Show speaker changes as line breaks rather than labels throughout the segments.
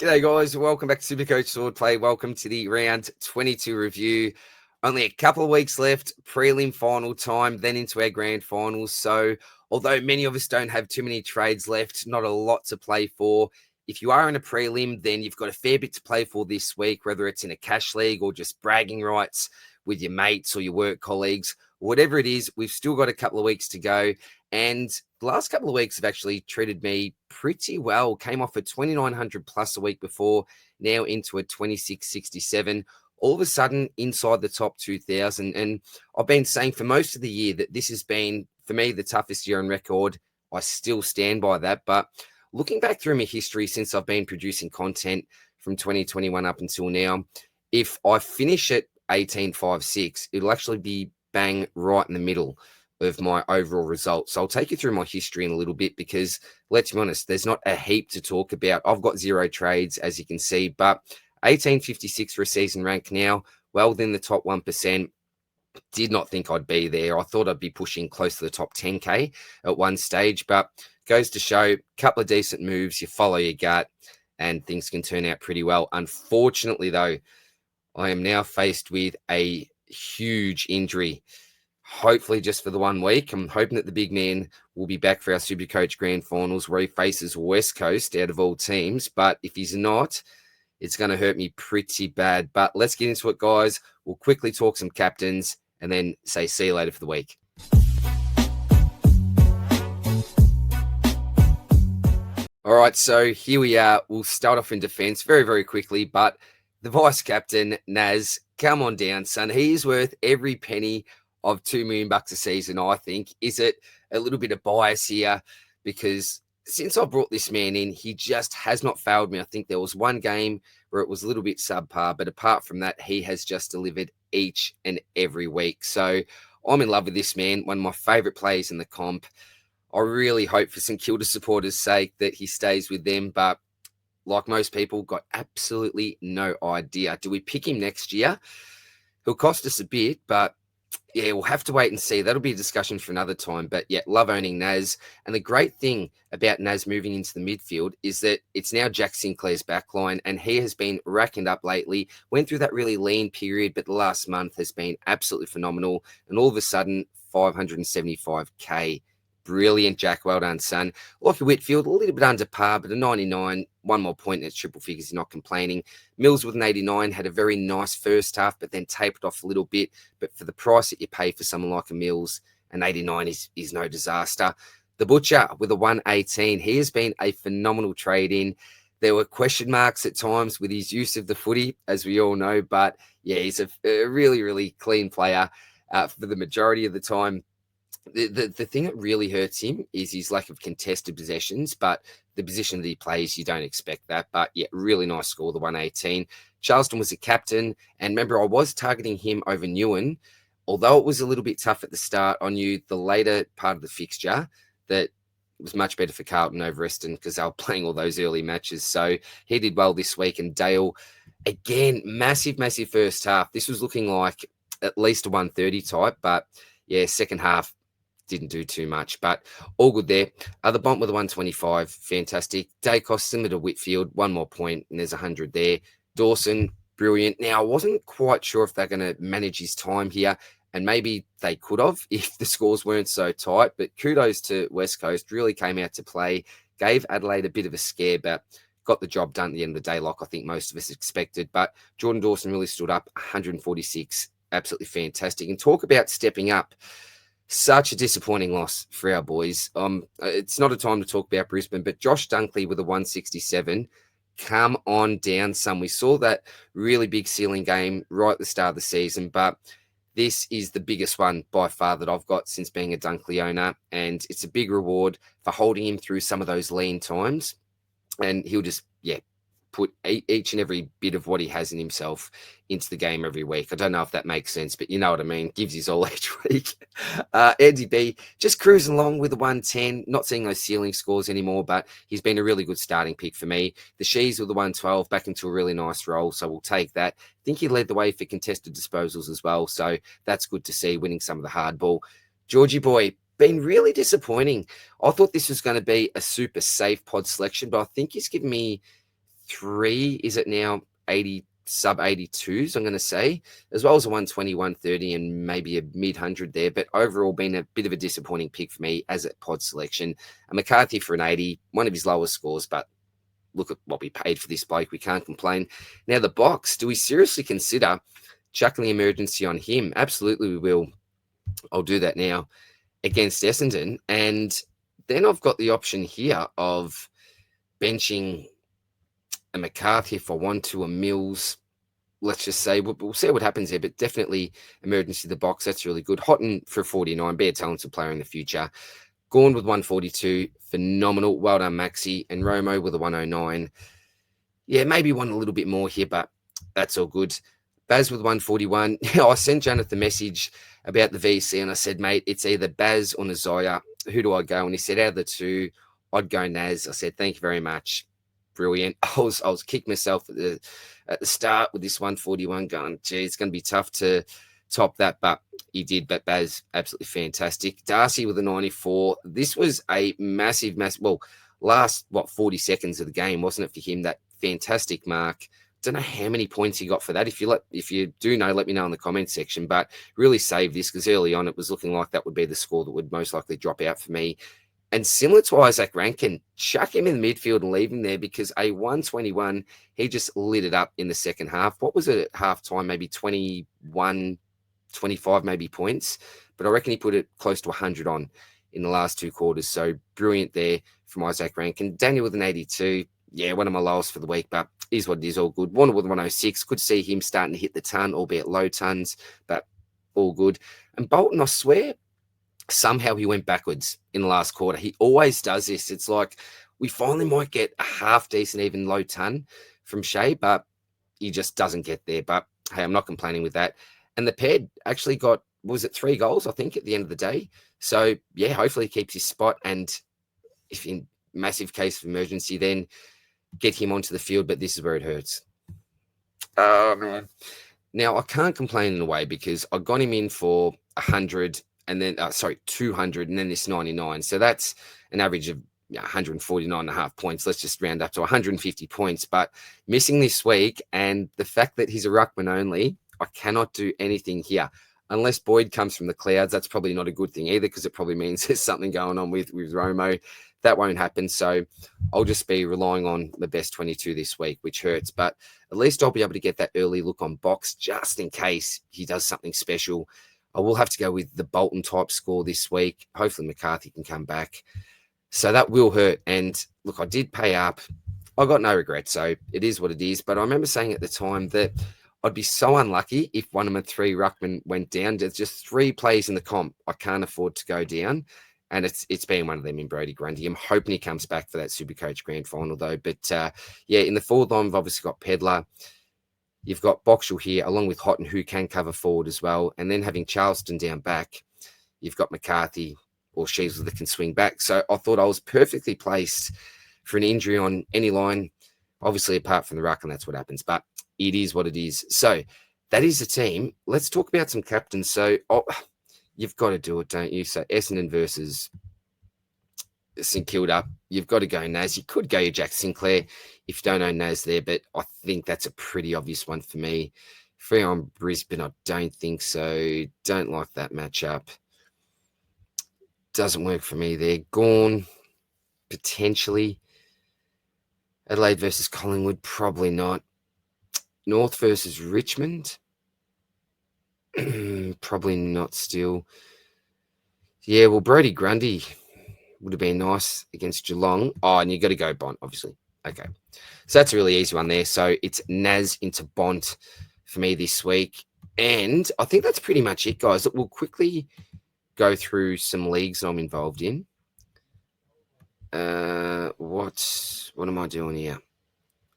G'day guys, welcome back to Supercoach Swordplay. Welcome to the round 22 review. Only a couple of weeks left, prelim final time, then into our grand finals. So although many of us don't have too many trades left, not a lot to play for. If you are in a prelim, then you've got a fair bit to play for this week, whether it's in a cash league or just bragging rights with your mates or your work colleagues. Whatever it is, we've still got a couple of weeks to go. And the last couple of weeks have actually treated me pretty well. Came off a 2,900 plus a week before, now into a 2,667. All of a sudden inside the top 2,000. And I've been saying for most of the year that this has been, for me, the toughest year on record. I still stand by that. But looking back through my history since I've been producing content from 2021 up until now, if I finish at 18.56, it'll actually be bang right in the middle of my overall results. So I'll take you through my history in a little bit because, let's be honest, there's not a heap to talk about. I've got 0 trades, as you can see, but 18.56 for a season rank now, well within the top 1%. Did not think I'd be there. I thought I'd be pushing close to the top 10K at one stage, but goes to show a couple of decent moves, you follow your gut, and things can turn out pretty well. Unfortunately, though, I am now faced with a huge injury. Hopefully just for the 1 week. I'm hoping that the big man will be back for our Supercoach Grand Finals where he faces West Coast out of all teams. But if he's not, it's going to hurt me pretty bad. But let's get into it, guys. We'll quickly talk some captains and then say see you later for the week. All right, so here we are. We'll start off in defense very, very quickly. But the vice captain, Naz, come on down, son. He's worth every penny of $2 million a season, I think. Is it a little bit of bias here? Because since I brought this man in, he just has not failed me. I think there was one game where it was a little bit subpar, but apart from that, he has just delivered each and every week. So I'm in love with this man, one of my favorite players in the comp. I really hope for St Kilda supporters' sake that he stays with them, but like most people, got absolutely no idea. Do we pick him next year? He'll cost us a bit, but yeah, we'll have to wait and see. That'll be a discussion for another time. But yeah, love owning Naz. And the great thing about Naz moving into the midfield is that it's now Jack Sinclair's backline, and he has been racking up lately. Went through that really lean period, but the last month has been absolutely phenomenal. And all of a sudden, 575K. Brilliant, Jack. Well done, son. Lockie Whitfield, a little bit under par, but a 99. One more point in its triple figures. He's not complaining. Mills with an 89 had a very nice first half, but then tapered off a little bit. But for the price that you pay for someone like a Mills, an 89 is no disaster. The Butcher with a 118. He has been a phenomenal trade-in. There were question marks at times with his use of the footy, as we all know. But yeah, he's a really, really clean player for the majority of the time. The thing that really hurts him is his lack of contested possessions, but the position that he plays, you don't expect that. But yeah, really nice score, the 118. Charleston was a captain, and remember, I was targeting him over Newen. Although it was a little bit tough at the start, I knew the later part of the fixture that it was much better for Carlton over Eston because they were playing all those early matches. So he did well this week, and Dale, again, massive, massive first half. This was looking like at least a 130 type, but yeah, second half, didn't do too much, but all good there. The Bont with a 125, fantastic. Dacos, similar to Whitfield, one more point, and there's 100 there. Dawson, brilliant. Now, I wasn't quite sure if they're going to manage his time here, and maybe they could have if the scores weren't so tight, but kudos to West Coast, really came out to play, gave Adelaide a bit of a scare, but got the job done at the end of the day, like I think most of us expected. But Jordan Dawson really stood up, 146, absolutely fantastic. And talk about stepping up. Such a disappointing loss for our boys. It's not a time to talk about Brisbane, but Josh Dunkley with a 167. Come on down, son. We saw that really big ceiling game right at the start of the season, but this is the biggest one by far that I've got since being a Dunkley owner, and it's a big reward for holding him through some of those lean times, and he'll just, yeah, put each and every bit of what he has in himself into the game every week. I don't know if that makes sense, but you know what I mean. Gives his all each week. Andy B, just cruising along with the 110. Not seeing those ceiling scores anymore, but he's been a really good starting pick for me. The Shees with the 112 back into a really nice role, so we'll take that. I think he led the way for contested disposals as well, so that's good to see, winning some of the hard ball. Georgie boy, been really disappointing. I thought this was going to be a super safe pod selection, but I think he's given me 83. Is it now 80, sub 82s, I'm going to say, as well as a 120, 130, and maybe a mid 100 there. But overall, been a bit of a disappointing pick for me as a pod selection. And McCarthy for an 80, one of his lowest scores, but look at what we paid for this bloke. We can't complain. Now, the box, do we seriously consider chucking the emergency on him? Absolutely, we will. I'll do that now against Essendon. And then I've got the option here of benching a McCarthy if I want to, a Mills. Let's just say we'll see what happens there, but definitely emergency the box. That's really good. Houghton for 49, be a talented player in the future. Gorn with 142, phenomenal. Well done, Maxi. And Romo with a 109. Yeah, maybe one a little bit more here, but that's all good. Baz with 141. I sent Janath a message about the VC, and I said, mate, it's either Baz or Nazaya. Who do I go? And he said, out of the two, I'd go Naz. I said, thank you very much. Brilliant. I was kicking myself at the start with this 141 going, gee, it's going to be tough to top that, but he did. But Baz, absolutely fantastic. Darcy with a 94. This was a massive, well, last, 40 seconds of the game, wasn't it, for him? That fantastic mark. Don't know how many points he got for that. If you do know, let me know in the comments section, but really saved this because early on it was looking like that would be the score that would most likely drop out for me. And similar to Isaac Rankin, chuck him in the midfield and leave him there because a 121, he just lit it up in the second half. What was it at halftime? Maybe 21, 25 maybe points. But I reckon he put it close to 100 on in the last two quarters. So brilliant there from Isaac Rankin. Daniel with an 82. Yeah, one of my lowest for the week, but is what it is, all good. Warner with 106. Could see him starting to hit the ton, albeit low tons, but all good. And Bolton, I swear, somehow he went backwards in the last quarter. He always does this. It's like we finally might get a half decent, even low ton from Shea, but he just doesn't get there. But hey, I'm not complaining with that. And the Ped actually got, was it 3 goals, I think, at the end of the day? So yeah, hopefully he keeps his spot. And if in massive case of emergency, then get him onto the field. But this is where it hurts. Oh, man. Now, I can't complain in a way because I got him in for 100 and then, 200 and then this 99. So that's an average of 149.5 points. Let's just round up to 150 points. But missing this week and the fact that he's a ruckman only, I cannot do anything here. Unless Boyd comes from the clouds, that's probably not a good thing either because it probably means there's something going on with Romo. That won't happen. So I'll just be relying on the best 22 this week, which hurts. But at least I'll be able to get that early look on box just in case he does something special. I will have to go with the Bolton type score this week. Hopefully McCarthy can come back. So that will hurt. And look, I did pay up. I got no regrets. So it is what it is. But I remember saying at the time that I'd be so unlucky if one of my 3 ruckmen went down. There's just 3 plays in the comp I can't afford to go down. And it's been one of them in Brody Grundy. I'm hoping he comes back for that Supercoach grand final, though. But, yeah, in the forward line, we've obviously got Pedler. You've got Boxall here, along with Houghton, who can cover forward as well. And then having Charleston down back, you've got McCarthy or Sheasley that can swing back. So I thought I was perfectly placed for an injury on any line, obviously apart from the ruck, and that's what happens. But it is what it is. So that is the team. Let's talk about some captains. So you've got to do it, don't you? So Essendon versus St Kilda. You've got to go Naz. You could go Jack Sinclair if you don't own Naz there, but I think that's a pretty obvious one for me. Free on Brisbane, I don't think so. Don't like that matchup. Doesn't work for me there. Gorn, potentially. Adelaide versus Collingwood, probably not. North versus Richmond, probably not still. Yeah, well, Brody Grundy would have been nice against Geelong. Oh, and you got to go Bont, obviously. Okay. So that's a really easy one there. So it's Naz into Bont for me this week. And I think that's pretty much it, guys. We'll quickly go through some leagues I'm involved in. What am I doing here?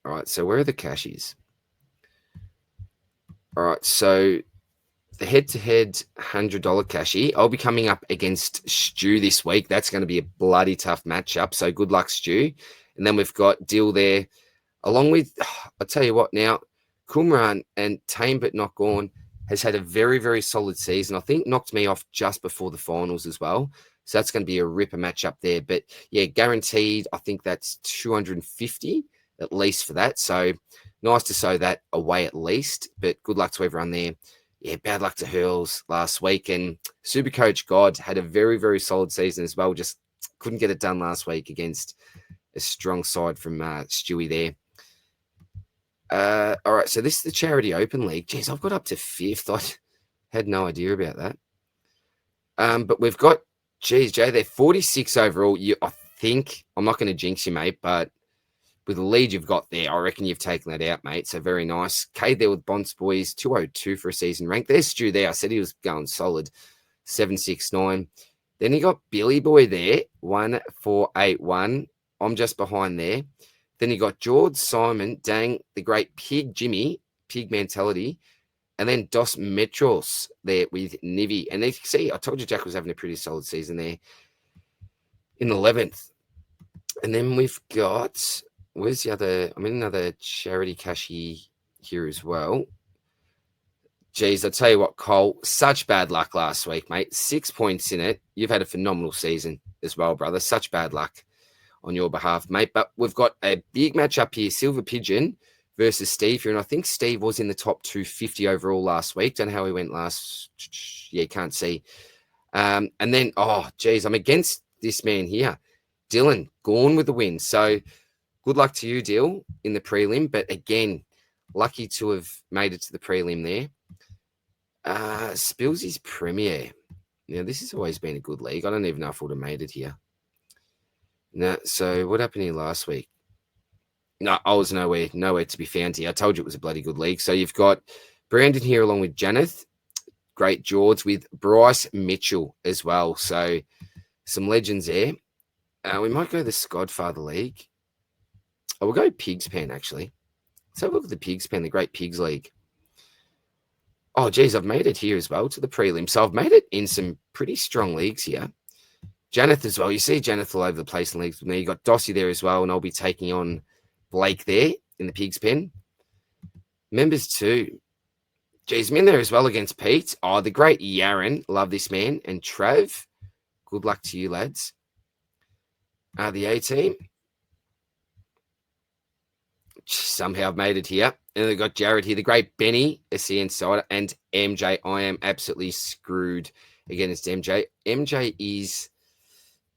All right, so where are the cashies? All right, so the head-to-head $100 cashie, I'll be coming up against Stu this week. That's going to be a bloody tough matchup, so good luck, Stu. And then we've got Dill there, along with, I'll tell you what now, Kumran and Tame But Not Gone has had a very, very solid season. I think knocked me off just before the finals as well. So that's going to be a ripper matchup there. But yeah, guaranteed, I think that's 250 at least for that. So nice to sow that away at least. But good luck to everyone there. Yeah, bad luck to Hurls last week. And Supercoach God had a very, very solid season as well. Just couldn't get it done last week against a strong side from Stewie there. All right, so this is the Charity Open League. Geez, I've got up to 5th. I had no idea about that. But we've got, geez, Jay, they're 46 overall. I think, I'm not going to jinx you, mate, but with the lead you've got there, I reckon you've taken that out, mate. So very nice. Cade there with Bonds Boys, 202 for a season rank. There's Stu there. I said he was going solid, 769. Then you got Billy Boy there, 1481. I'm just behind there. Then you got George, Simon, Dang, the great Pig Jimmy, Pig Mentality, and then Dos Metros there with Nivi. And you can see, I told you Jack was having a pretty solid season there in 11th. And then we've got, where's the other? I'm in another charity cashy here as well. Geez, I'll tell you what, Cole, such bad luck last week, mate. 6 points in it. You've had a phenomenal season as well, brother. Such bad luck on your behalf, mate. But we've got a big match up here, Silver Pigeon versus Steve here. And I think Steve was in the top 250 overall last week. Don't know how he went last. Yeah, can't see. And then, oh, geez, I'm against this man here. Dylan, gone with the win. So good luck to you, Dill, in the prelim. But again, lucky to have made it to the prelim there. Spillsy's Premier. Now, this has always been a good league. I don't even know if I would have made it here. No, so what happened here last week? No, I was nowhere to be found here. I told you it was a bloody good league. So you've got Brandon here along with Janath. Great George with Bryce Mitchell as well. So some legends there. We might go the Skodfather League. Oh, we'll go Pigs Pen, actually. Let's have a look at the Pigs Pen, the Great Pigs League. Oh, geez, I've made it here as well to the prelim. So I've made it in some pretty strong leagues here. Janath as well. You see Janath all over the place in leagues with me. You got Dossie there as well, and I'll be taking on Blake there in the Pigs Pen. Members too. Geez, I'm in there as well against Pete. Oh, the great Yaron. Love this man. And Trav. Good luck to you, lads. The A team. Somehow I've made it here. And they've got Jared here, the great Benny, SC Insider, and MJ. I am absolutely screwed against MJ. MJ is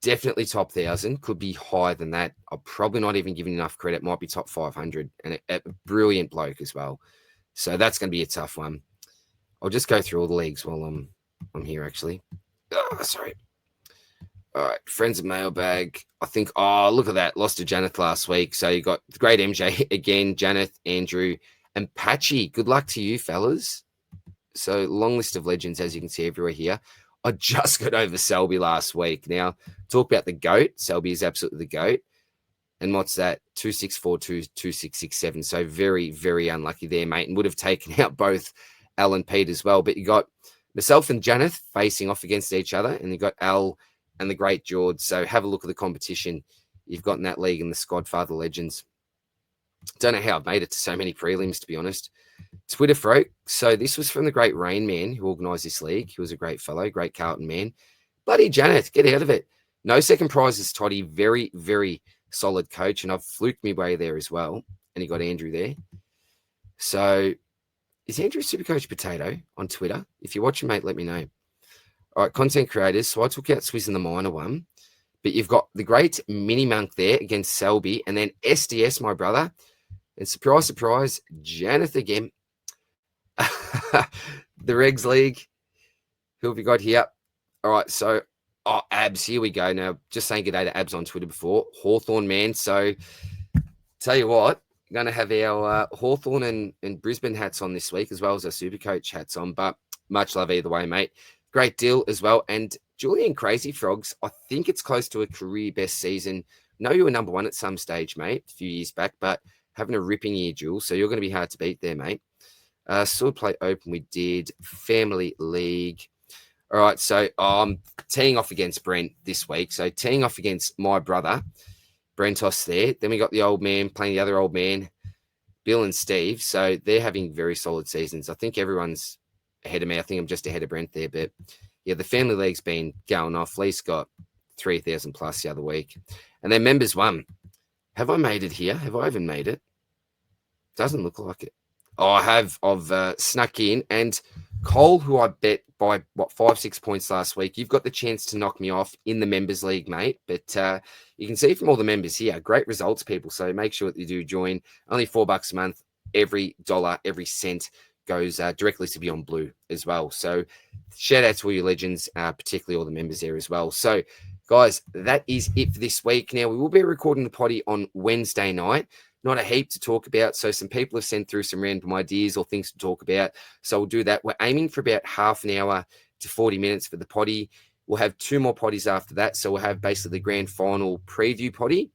definitely top 1,000. Could be higher than that. I'm probably not even giving enough credit. Might be top 500. And a brilliant bloke as well. So that's going to be a tough one. I'll just go through all the leagues while I'm here, actually. Oh, sorry. All right, Friends of Mailbag. I think, oh, look at that. Lost to Janath last week. So you got the great MJ again, Janath, Andrew, and Patchy. Good luck to you, fellas. So long list of legends, as you can see everywhere here. I just got over Selby last week. Now, talk about the GOAT. Selby is absolutely the GOAT. And what's that? 2642, 2667. So very, very unlucky there, mate. And would have taken out both Al and Pete as well. But you got myself and Janath facing off against each other. And you got Al and the great George. So have a look at the competition you've got in that league and the Skodfather Legends. Don't know how I've made it to so many prelims, to be honest. Twitter folk. So this was from the great Rain Man who organised this league. He was a great fellow, great Carlton man. Bloody Janath, get out of it. No second prizes, Toddy. Very, very solid coach. And I've fluked my way there as well. And you got Andrew there. So is Andrew Supercoach Potato on Twitter? If you're watching, mate, let me know. All right, content creators. So I took out Swizz in the minor one. But you've got the great Mini Monk there against Selby. And then SDS, my brother. And surprise, surprise, Janath again. The Regs League. Who have we got here? All right, so, Abs, here we go. Now, just saying good day to Abs on Twitter before. Hawthorn man. So, tell you what, going to have our Hawthorn and Brisbane hats on this week, as well as our Supercoach hats on. But much love either way, mate. Great deal as well. And Julian Crazy Frogs, I think it's close to a career best season. Know you were number one at some stage, mate, a few years back, but having a ripping year, Jules. So you're going to be hard to beat there, mate. Swordplay Open, we did. Family League. All right, so I'm teeing off against Brent this week. So teeing off against my brother, Brentos there. Then we got the old man playing the other old man, Bill and Steve. So they're having very solid seasons. I think everyone's ahead of me. I think I'm just ahead of Brent there. But, yeah, the Family League's been going off. Lee's got 3,000 plus the other week. And then members won. Have I made it here? Have I even made it? Doesn't look like it. Oh, I have. I've snuck in. And Cole, who I bet by, 5-6 points last week, you've got the chance to knock me off in the members league, mate. But you can see from all the members here, great results, people. So make sure that you do join. Only $4 a month. Every dollar, every cent goes directly to Beyond Blue as well. So shout out to all your legends, particularly all the members there as well. So, guys, that is it for this week. Now, we will be recording the potty on Wednesday night. Not a heap to talk about. So some people have sent through some random ideas or things to talk about. So we'll do that. We're aiming for about half an hour to 40 minutes for the potty. We'll have 2 more potties after that. So we'll have basically the grand final preview potty.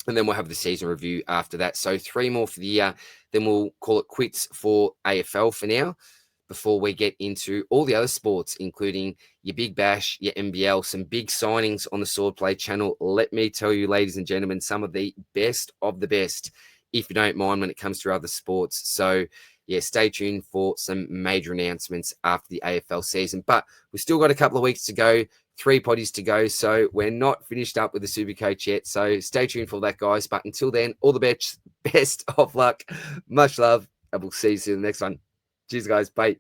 And then we'll have the season review after that. So 3 more for the year. Then we'll call it quits for AFL for now, before we get into all the other sports, including your Big Bash, your NBL, some big signings on the Swordplay channel. Let me tell you, ladies and gentlemen, some of the best of the best, if you don't mind, when it comes to other sports. So, yeah, stay tuned for some major announcements after the AFL season. But we've still got a couple of weeks to go, 3 potties to go. So we're not finished up with the Supercoach yet. So stay tuned for that, guys. But until then, all the best of luck. Much love. And we'll see you soon in the next one. Cheers, guys. Bye.